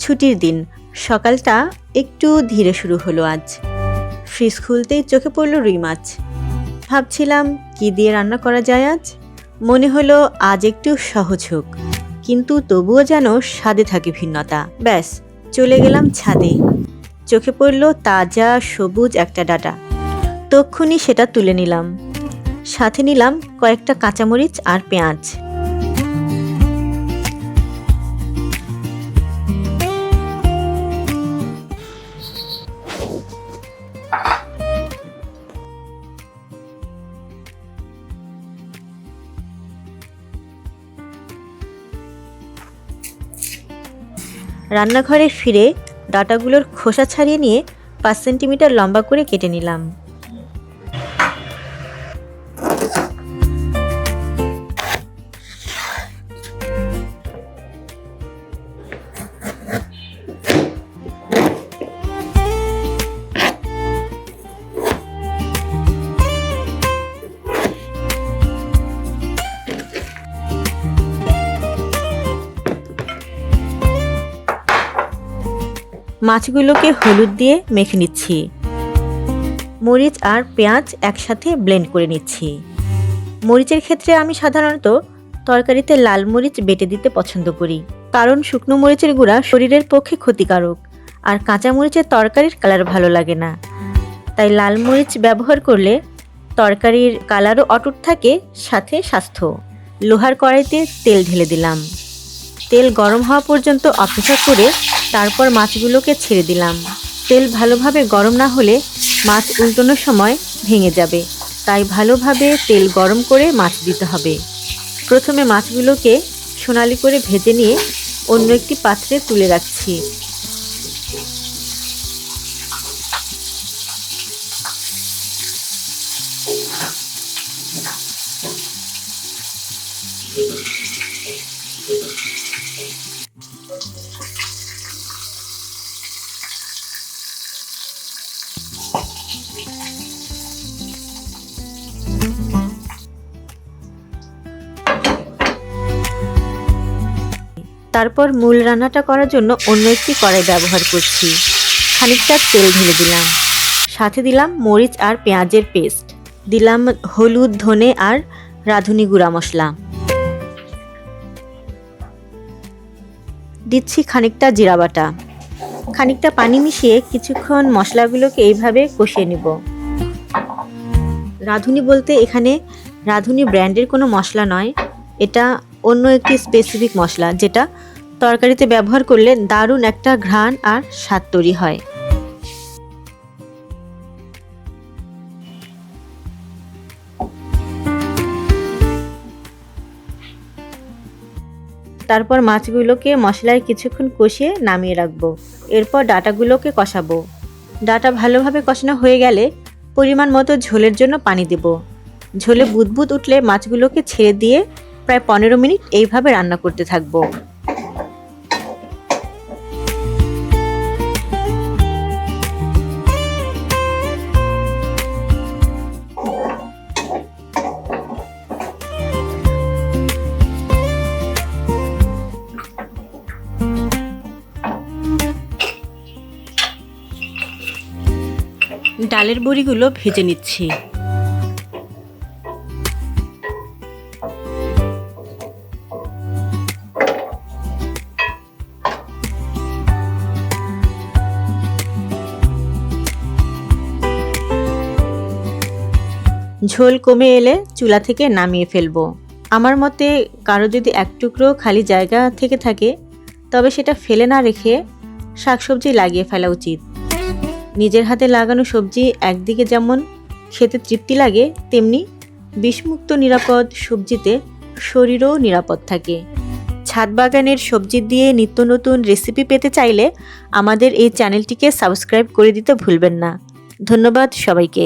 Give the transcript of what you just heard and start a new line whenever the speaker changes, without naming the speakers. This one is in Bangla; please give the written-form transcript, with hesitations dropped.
ছুটির দিন, সকালটা একটু ধীরে শুরু হলো আজ। ফ্রিজ খুলতেই চোখে পড়ল রুই মাছ। ভাবছিলাম কি দিয়ে রান্না করা যায় আজ। মনে হলো আজ একটু সহজ হোক, কিন্তু তবুও যেন স্বাদে থাকে ভিন্নতা। ব্যাস চলে গেলাম ছাদে। চোখে পড়ল তাজা সবুজ একটা ডাঁটা। তক্ষুনি সেটা তুলে নিলাম। সাথে নিলাম কয়েকটা কাঁচামরিচ আর পেঁয়াজ। রান্নাঘরে ফিরে ডাঁটাগুলোর খোসা ছাড়িয়ে নিয়ে 5 সেন্টিমিটার লম্বা করে কেটে নিলাম। মাছগুলোকে হলুদ দিয়ে মেখে নিচ্ছি। মরিচ আর পেঁয়াজ একসাথে ব্লেন্ড করে নিচ্ছি। মরিচের ক্ষেত্রে আমি সাধারণত তরকারিতে লাল মরিচ বেটে দিতে পছন্দ করি, কারণ শুকনো মরিচের গুঁড়া শরীরের পক্ষে ক্ষতিকারক, আর কাঁচা মরিচের তরকারির কালার ভালো লাগে না। তাই লাল মরিচ ব্যবহার করলে তরকারির কালারও অটুট থাকে, সাথে স্বাস্থ্য। লোহার কড়াইতে তেল ঢেলে দিলাম। তেল গরম হওয়া পর্যন্ত অপেক্ষা করে তারপর মাছগুলোকে ছেড়ে দিলাম। তেল ভালোভাবে গরম না হলে মাছ উল্টানোর সময় ভেঙে যাবে, তাই ভালোভাবে তেল গরম করে মাছ দিতে হবে। প্রথমে মাছগুলোকে সোনালি করে ভেজে নিয়ে অন্য একটি পাত্রে তুলে রাখছি। তারপর মূল রান্নাটা করার জন্য অন্য একটি কড়াই ব্যবহার করছি। খানিকটা তেল ঢেলে দিলাম। সাথে দিলাম মরিচ আর পেঁয়াজের পেস্ট, দিলাম হলুদ, ধনে আর রাঁধুনি গুঁড়া মশলা, দিচ্ছি খানিকটা জিরা বাটা। খানিকটা পানি মিশিয়ে কিছুক্ষণ মশলাগুলোকে এইভাবে কষিয়ে নিব। রাঁধুনি বলতে এখানে রাঁধুনি ব্র্যান্ডের কোনো মশলা নয়, এটা অন্য একটি স্পেসিফিক মশলা, যেটা তরকারিতে ব্যবহার করলে দারুণ একটা ঘ্রাণ আর স্বাদ তৈরি হয়। তারপর মাছগুলোকে মশলায় কিছুক্ষণ কষিয়ে নামিয়ে রাখবো। এরপর ডাঁটাগুলোকে কষাবো। ডাঁটা ভালোভাবে কষানো হয়ে গেলে পরিমাণ মতো ঝোলের জন্য পানি দেব। ঝোলে বুদবুদ উঠলে মাছগুলোকে ছেড়ে দিয়ে প্রায় 15 মিনিট এইভাবে রান্না করতে থাকবো। ডালের বড়িগুলো ভেজে নিচ্ছি। ঝোল কমে এলে চুলা থেকে নামিয়ে ফেলবো। আমার মতে কারো যদি এক টুকরো খালি জায়গা থেকে থাকে তবে সেটা ফেলে না রেখে শাকসবজি লাগিয়ে ফেলা উচিত। নিজের হাতে লাগানো সবজি একদিকে যেমন খেতে তৃপ্তি লাগে, তেমনি বিষমুক্ত নিরাপদ সবজিতে শরীরও নিরাপদ থাকে। ছাদ বাগানের সবজি দিয়ে নিত্য নতুন রেসিপি পেতে চাইলে আমাদের এই চ্যানেলটিকে সাবস্ক্রাইব করে দিতে ভুলবেন না। ধন্যবাদ সবাইকে।